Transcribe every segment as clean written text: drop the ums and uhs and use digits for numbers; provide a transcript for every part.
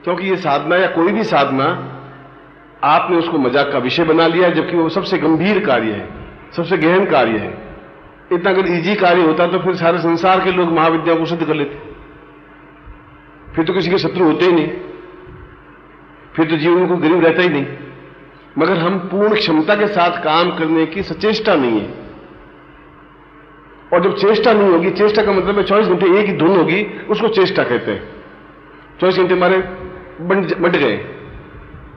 क्योंकि ये साधना या कोई भी साधना आपने उसको मजाक का विषय बना लिया, जबकि वो सबसे गंभीर कार्य है, सबसे गहन कार्य है। इतना अगर इजी कार्य होता तो फिर सारे संसार के लोग महाविद्या को सिद्ध कर लेते, फिर तो किसी के शत्रु होते ही नहीं, फिर तो जीवन को गरीब रहता ही नहीं। मगर हम पूर्ण क्षमता के साथ काम करने की सचेष्टा नहीं है, और जब चेष्टा नहीं होगी, चेष्टा का मतलब है 24 घंटे एक ही धुन होगी, उसको चेष्टा कहते हैं। 24 घंटे हमारे बंट गए,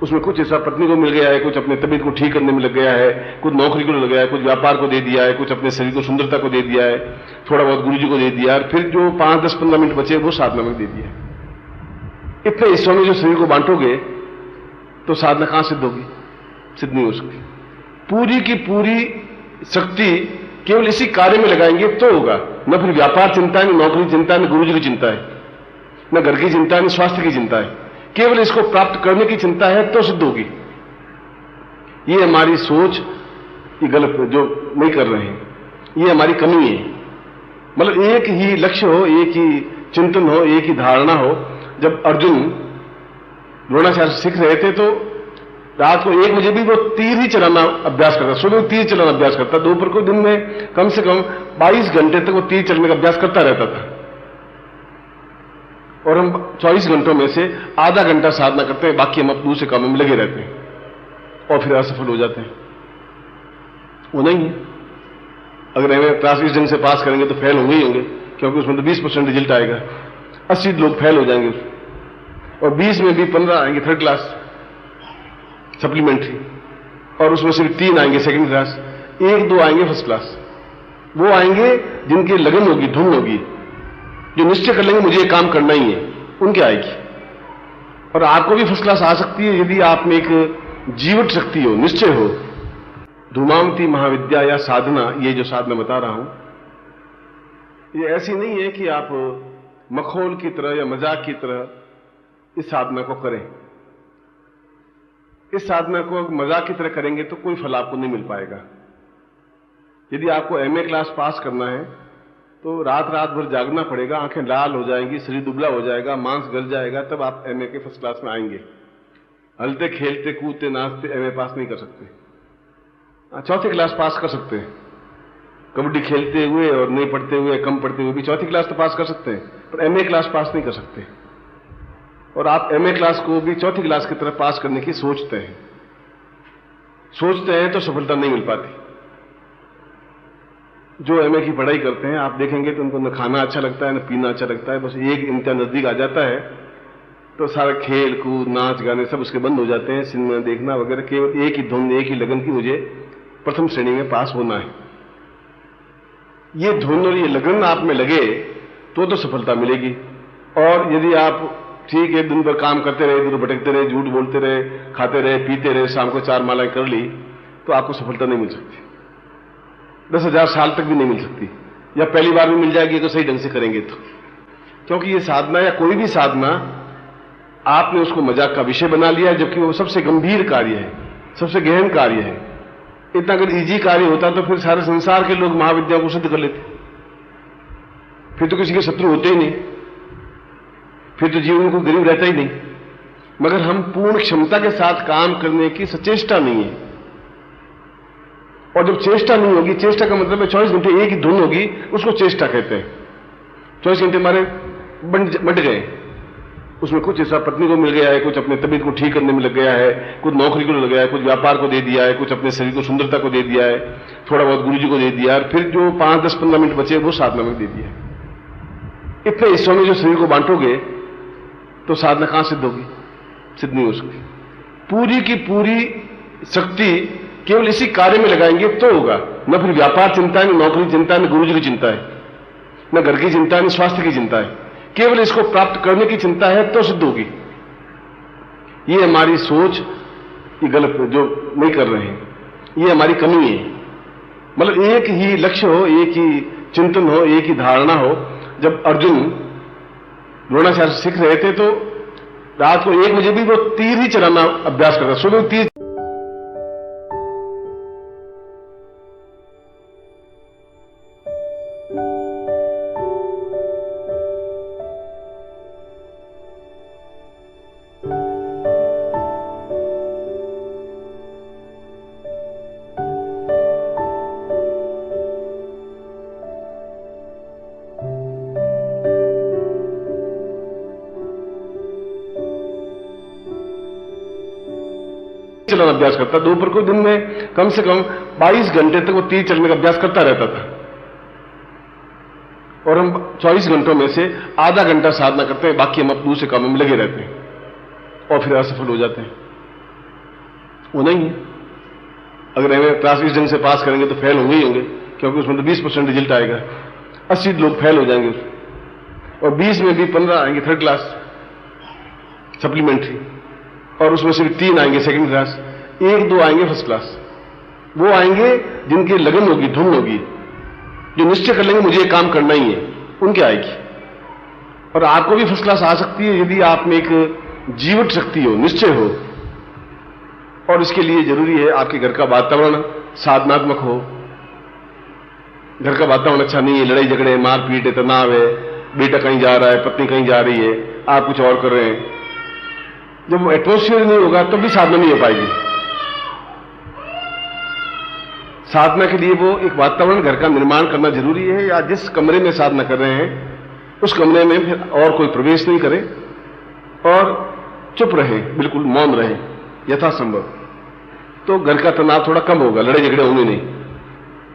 उसमें कुछ ऐसा पत्नी को मिल गया है, कुछ अपने तबीयत को ठीक करने में लग गया है, कुछ नौकरी को लग गया है, कुछ व्यापार को दे दिया है, कुछ अपने शरीर को सुंदरता को दे दिया है, थोड़ा बहुत गुरु जी को दे दिया, और फिर जो 5, 10, 15 मिनट बचे वो साधना में दे दिया। इतने हिस्सों में जो शरीर को बांटोगे तो साधना कहां सिद्ध होगी? सिद्ध नहीं हो सकती। पूरी की पूरी शक्ति केवल इसी कार्य में लगाएंगे तो होगा। न फिर व्यापार चिंता है, न नौकरी चिंता है, न गुरु जी की चिंता है, न घर की चिंता है, न स्वास्थ्य की चिंता है। केवल इसको प्राप्त करने की चिंता है तो सिद्ध होगी। ये हमारी सोच ये गलत जो नहीं कर रहे हैं, ये हमारी कमी है। मतलब एक ही लक्ष्य हो, एक ही चिंतन हो, एक ही धारणा हो। जब अर्जुन द्रोणाचार्य सीख रहे थे तो रात को 1 बजे भी वो तीर ही चलाना अभ्यास करता, सुबह तीर चलाना अभ्यास करता, दोपहर को दिन में कम से कम 22 घंटे तक वो तीर चलने का अभ्यास करता रहता था। और हम 24 घंटों में से आधा घंटा साधना करते हैं, बाकी हम दूसरे कामों में लगे रहते हैं और फिर असफल हो जाते हैं। वो नहीं है। अगर हमें क्लास इस ढंग से पास करेंगे तो फेल होंगे ही होंगे, क्योंकि उसमें तो 20% रिजल्ट आएगा, 80 लोग फेल हो जाएंगे, और 20 में भी 15 आएंगे थर्ड क्लास सप्लीमेंट्री, और उसमें सिर्फ 3 आएंगे सेकंड क्लास, 1-2 आएंगे फर्स्ट क्लास। वो आएंगे जिनकी लगन होगी, धुन होगी, जो निश्चय कर लेंगे मुझे ये काम करना ही है, उनके आएगी। और आपको भी फर्स्ट क्लास आ सकती है यदि आप में एक जीवट शक्ति हो, निश्चय हो। धूमावती महाविद्या या साधना, ये जो साधना बता रहा हूं, ये ऐसी नहीं है कि आप मखौल की तरह या मजाक की तरह इस साधना को करें। इस साधना को मजाक की तरह करेंगे तो कोई फल आपको नहीं मिल पाएगा। यदि आपको एमए क्लास पास करना है तो रात रात भर जागना पड़ेगा, आंखें लाल हो जाएंगी, शरीर दुबला हो जाएगा, मांस गल जाएगा, तब आप एमए के फर्स्ट क्लास में आएंगे। हलते खेलते कूदते नाचते एमए पास नहीं कर सकते। चौथी क्लास पास कर सकते हैं, कबड्डी खेलते हुए और नहीं पढ़ते हुए, कम पढ़ते हुए भी चौथी क्लास तो पास कर सकते हैं, पर एमए क्लास पास नहीं कर सकते। और आप एमए क्लास को भी चौथी क्लास की तरह पास करने की सोचते हैं तो सफलता नहीं मिल पाती। जो एमए की पढ़ाई करते हैं आप देखेंगे तो उनको न खाना अच्छा लगता है, न पीना अच्छा लगता है। बस एक इम्तिहान नजदीक आ जाता है तो सारा खेल कूद नाच गाने सब उसके बंद हो जाते हैं, सिनेमा देखना वगैरह। केवल एक ही धुन, एक ही लगन की मुझे प्रथम श्रेणी में पास होना है। ये धुन और ये लगन आप में लगे तो सफलता मिलेगी। और यदि आप ठीक है दिन भर काम करते रहे, इधर भटकते रहे, झूठ बोलते रहे, खाते रहे, पीते रहे, शाम को 4 मालाएं कर ली, तो आपको सफलता नहीं मिल सकती। 10,000 साल तक भी नहीं मिल सकती, या पहली बार भी मिल जाएगी तो सही ढंग से करेंगे तो। क्योंकि ये साधना या कोई भी साधना आपने उसको मजाक का विषय बना लिया, जबकि वो सबसे गंभीर कार्य है, सबसे गहन कार्य है। इतना अगर इजी कार्य होता तो फिर सारे संसार के लोग महाविद्या को सिद्ध कर लेते, फिर तो किसी के शत्रु होते ही नहीं, फिर तो जीवन को गरीब रहता ही नहीं। मगर हम पूर्ण क्षमता के साथ काम करने की सचेष्टा नहीं है, और जब चेष्टा नहीं होगी, चेष्टा का मतलब है 24 घंटे एक ही धुन होगी, उसको चेष्टा कहते हैं। 24 घंटे हमारे बंट गए, उसमें कुछ ऐसा पत्नी को मिल गया है, कुछ अपने तबीयत को ठीक करने में लग गया है, कुछ नौकरी को लग गया है, कुछ व्यापार को दे दिया है, कुछ अपने शरीर को सुंदरता को दे दिया है, थोड़ा बहुत गुरु जी को दे दिया, और फिर जो 5, 10, 15 मिनट बचे वो साधना में दे दिया। इतने हिस्सों में जो शरीर को बांटोगे तो साधना कहां सिद्ध होगी? सिद्ध नहीं हो सकती। पूरी की पूरी शक्ति केवल इसी कार्य में लगाएंगे तो होगा। न फिर व्यापार चिंता है, न नौकरी चिंता है, न गुरु जी की चिंता है, न घर की चिंता है, न स्वास्थ्य की चिंता है। केवल इसको प्राप्त करने की चिंता है तो सिद्ध होगी। ये हमारी सोच ये गलत जो नहीं कर रहे हैं, ये हमारी कमी है। मतलब एक ही लक्ष्य हो, एक ही चिंतन हो, एक ही धारणा हो। जब अर्जुन द्रोणाचार्य सीख रहे थे तो रात को 1 बजे भी वो तीर ही चलाना अभ्यास करता, सुबह तीर चलाना अभ्यास करता, दोपहर को दिन में कम से कम 22 घंटे तक वो तीर चलने का अभ्यास करता रहता था। और हम 24 घंटों में से आधा घंटा साधना करते हैं, बाकी हम दूसरे कामों में लगे रहते हैं और फिर असफल हो जाते हैं। वो नहीं है। अगर हमें क्लास इस ढंग से पास करेंगे तो फेल होंगे ही होंगे, क्योंकि उसमें तो 20% रिजल्ट आएगा, 80 लोग फेल हो जाएंगे और 20 में भी 15 आएंगे थर्ड क्लास सप्लीमेंट्री, और उसमें से भी 3 आएंगे सेकंड क्लास, 1-2 आएंगे फर्स्ट क्लास। वो आएंगे जिनकी लगन होगी, धुन होगी, जो निश्चय कर लेंगे मुझे ये काम करना ही है, उनके आएगी। और आपको भी फर्स्ट क्लास आ सकती है यदि आप में एक जीवट शक्ति हो, निश्चय हो। और इसके लिए जरूरी है आपके घर का वातावरण साधनात्मक हो। घर का वातावरण अच्छा नहीं है, लड़ाई झगड़े, मारपीट है, तनाव है, बेटा कहीं जा रहा है, पत्नी कहीं जा रही है, आप कुछ और कर रहे हैं। जब एटमोस्फियर नहीं होगा तो भी साधना नहीं हो पाएगी। साधना के लिए वो एक वातावरण घर का निर्माण करना जरूरी है, या जिस कमरे में साधना कर रहे हैं उस कमरे में फिर और कोई प्रवेश नहीं करे और चुप रहे, बिल्कुल मौन रहे यथासंभव। तो घर का तनाव थोड़ा कम होगा, लड़ाई झगड़े होंगे नहीं।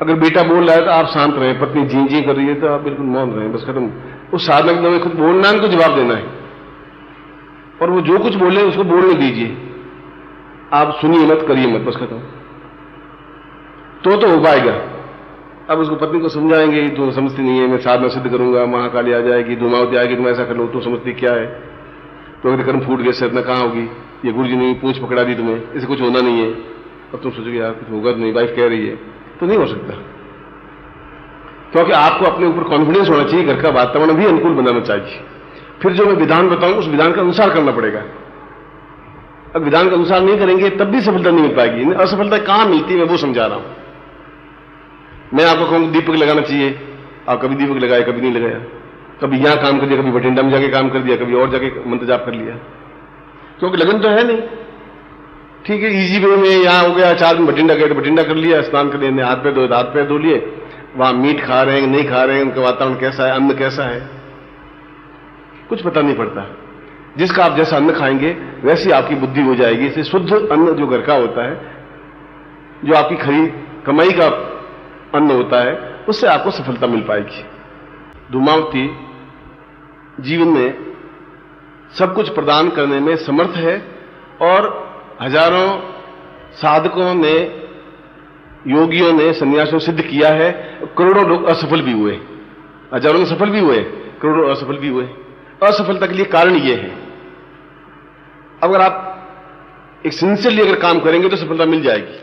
अगर बेटा बोल रहा है तो आप शांत रहें, पत्नी जी जी कर रही है तो आप बिल्कुल मौन रहें, बस खत्म। उस साधना के में खुद बोलना है, उनको जवाब देना है, और वो जो कुछ बोले उसको बोलने दीजिए, आप सुनिए मत, करिए मत, बस खत्म। तो हो पाएगा। अब उसको पत्नी को समझाएंगे, तो समझती नहीं है, मैं साधना सिद्ध करूंगा, महाकाली आ जाएगी, धूमावती आएगी, तुम ऐसा कर लो, तो समझती क्या है, तो अगर कर्म फूट गए, साधना कहां होगी, ये गुरु जी ने पूंछ पकड़ा दी तुम्हें, इससे कुछ होना नहीं है। अब तुम सोचोगे यार कुछ होगा नहीं, वाइफ कह रही है, तो नहीं हो सकता। क्योंकि आपको अपने ऊपर कॉन्फिडेंस होना चाहिए, घर का वातावरण भी अनुकूल बनाना चाहिए। फिर जो मैं विधान बताऊं उस विधान के अनुसार करना पड़ेगा। अब विधान के अनुसार नहीं करेंगे तब भी सफलता नहीं मिल पाएगी। असफलता कहां मिलती है मैं वो समझा रहा हूं। मैं आपको कहूं दीपक लगाना चाहिए, आप कभी दीपक लगाए, कभी नहीं लगाया, कभी यहां काम कर दिया, कभी बठिंडा में जाके काम कर दिया, कभी और जाके मंत्र जाप कर लिया, क्योंकि लगन तो है नहीं। ठीक है, इजी वे में यहां हो गया, 4 दिन बठिंडा गए तो बठिंडा कर लिया, स्नान कर लिया, हाथ पैर धो लिए, वहां मीट खा रहे हैं नहीं खा रहे हैं, उनका वातावरण कैसा है, अन्न कैसा है, कुछ पता नहीं पड़ता। जिसका आप जैसा अन्न खाएंगे वैसी आपकी बुद्धि हो जाएगी। इसलिए शुद्ध अन्न जो घर का होता है, जो आपकी खरी कमाई का अन्न होता है, उससे आपको सफलता मिल पाएगी। धूमावती जीवन में सब कुछ प्रदान करने में समर्थ है, और हजारों साधकों ने, योगियों ने, सन्यासियों सिद्ध किया है। करोड़ों लोग असफल भी हुए, हजारों में सफल भी हुए, करोड़ों असफल भी हुए। असफलता के लिए कारण यह है, अगर आप एक सिंसियरली अगर काम करेंगे तो सफलता मिल जाएगी,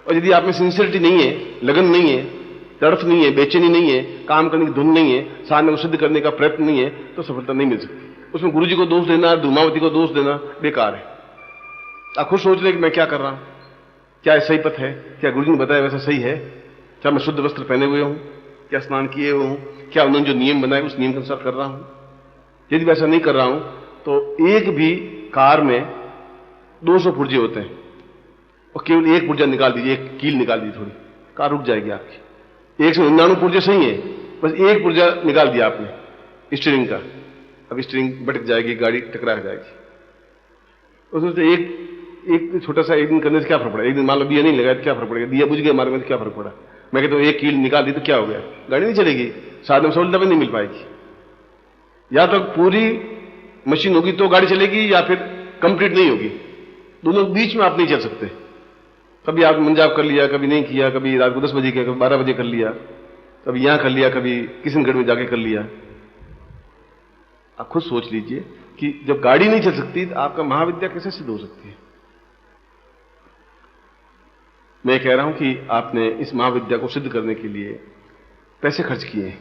और यदि आप में सिंसियरिटी नहीं है, लगन नहीं है, तड़फ नहीं है, बेचैनी नहीं है, काम करने की धुन नहीं है, साधना को सिद्ध करने का प्रयत्न नहीं है, तो सफलता नहीं मिल सकती। उसमें गुरु जी को दोष देना, धूमावती को दोष देना बेकार है। आप खुद सोच लें कि मैं क्या कर रहा हूं, क्या ये सही पथ है, क्या गुरु जी ने बताया वैसा सही है, क्या मैं शुद्ध वस्त्र पहने हुए हूं, क्या स्नान किए हुए हूं, क्या उन्होंने जो नियम बनाए उस नियम के अनुसार कर रहा हूं। यदि वैसा नहीं कर रहा हूं तो एक भी कार में 200 पुर्जे होते हैं, और केवल एक पुर्जा निकाल दीजिए, एक कील निकाल दीजिए, थोड़ी कार रुक जाएगी आपकी। 199 पुर्जे सही है, बस एक पुर्जा निकाल दिया आपने स्टीयरिंग का, अब स्टीयरिंग भटक जाएगी, गाड़ी टकरा जाएगी। उसमें एक छोटा सा एक दिन करने से क्या फर्क पड़ा, एक दिन मान लो दिया नहीं लगाया तो क्या फर्क पड़ेगा, दिया बुझ गया हमारे में तो क्या फर्क पड़ा। मैं कहता हूं एक कील निकाल दी तो क्या हो गया, गाड़ी नहीं चलेगी, साधन में सफलता भी नहीं मिल पाएगी। या तो पूरी मशीन होगी तो गाड़ी चलेगी, या फिर कंप्लीट नहीं होगी, दोनों बीच में आप नहीं चल सकते। कभी आप मंजाप कर लिया, कभी नहीं किया, कभी रात को 10 बजे किया, कभी 12 बजे कर लिया, कभी यहां कर लिया, कभी किशनगढ़ में जाके कर लिया। आप खुद सोच लीजिए कि जब गाड़ी नहीं चल सकती तो आपका महाविद्या कैसे सिद्ध हो सकती है। मैं कह रहा हूं कि आपने इस महाविद्या को सिद्ध करने के लिए पैसे खर्च किए,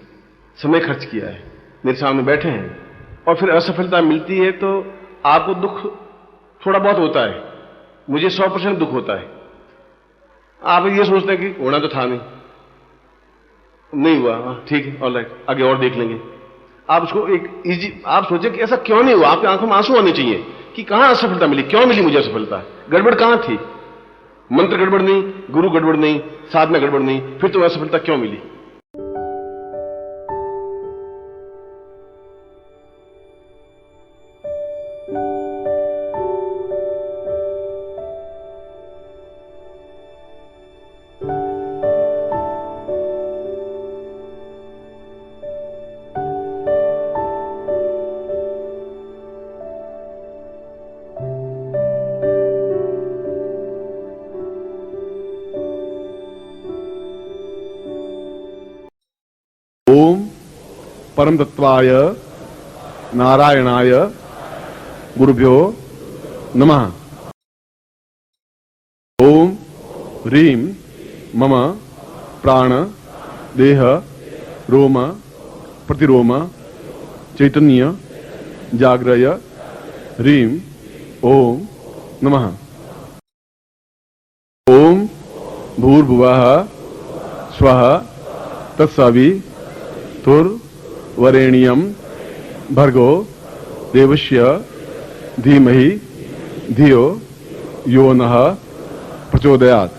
समय खर्च किया है, मेरे सामने बैठे हैं, और फिर असफलता मिलती है तो आपको दुख थोड़ा बहुत होता है, मुझे 100% दुख होता है। आप ये सोचते हैं कि होना तो था नहीं हुआ, ठीक है, ऑलराइट, आगे और देख लेंगे। आप उसको एक इजी, आप सोचे कि ऐसा क्यों नहीं हुआ, आपकी आंखों में आंसू आने चाहिए कि कहां असफलता मिली, क्यों मिली मुझे असफलता, गड़बड़ कहां थी, मंत्र गड़बड़ नहीं, गुरु गड़बड़ नहीं, साधना गड़बड़ नहीं, फिर तुम्हें असफलता क्यों मिली। परम तत्वाय नारायणाय गुरुभ्यो नमः। ओम ह्रीं मम प्राण देह रोम प्रतिरोम चैतन्य जाग्रय ह्रीं ओम नमः। ओम भूर्भुवः स्वः तत्सवितुर्वरेण्यं भर्गो देवस्य धीमहि धियो यो नः प्रचोदयात्।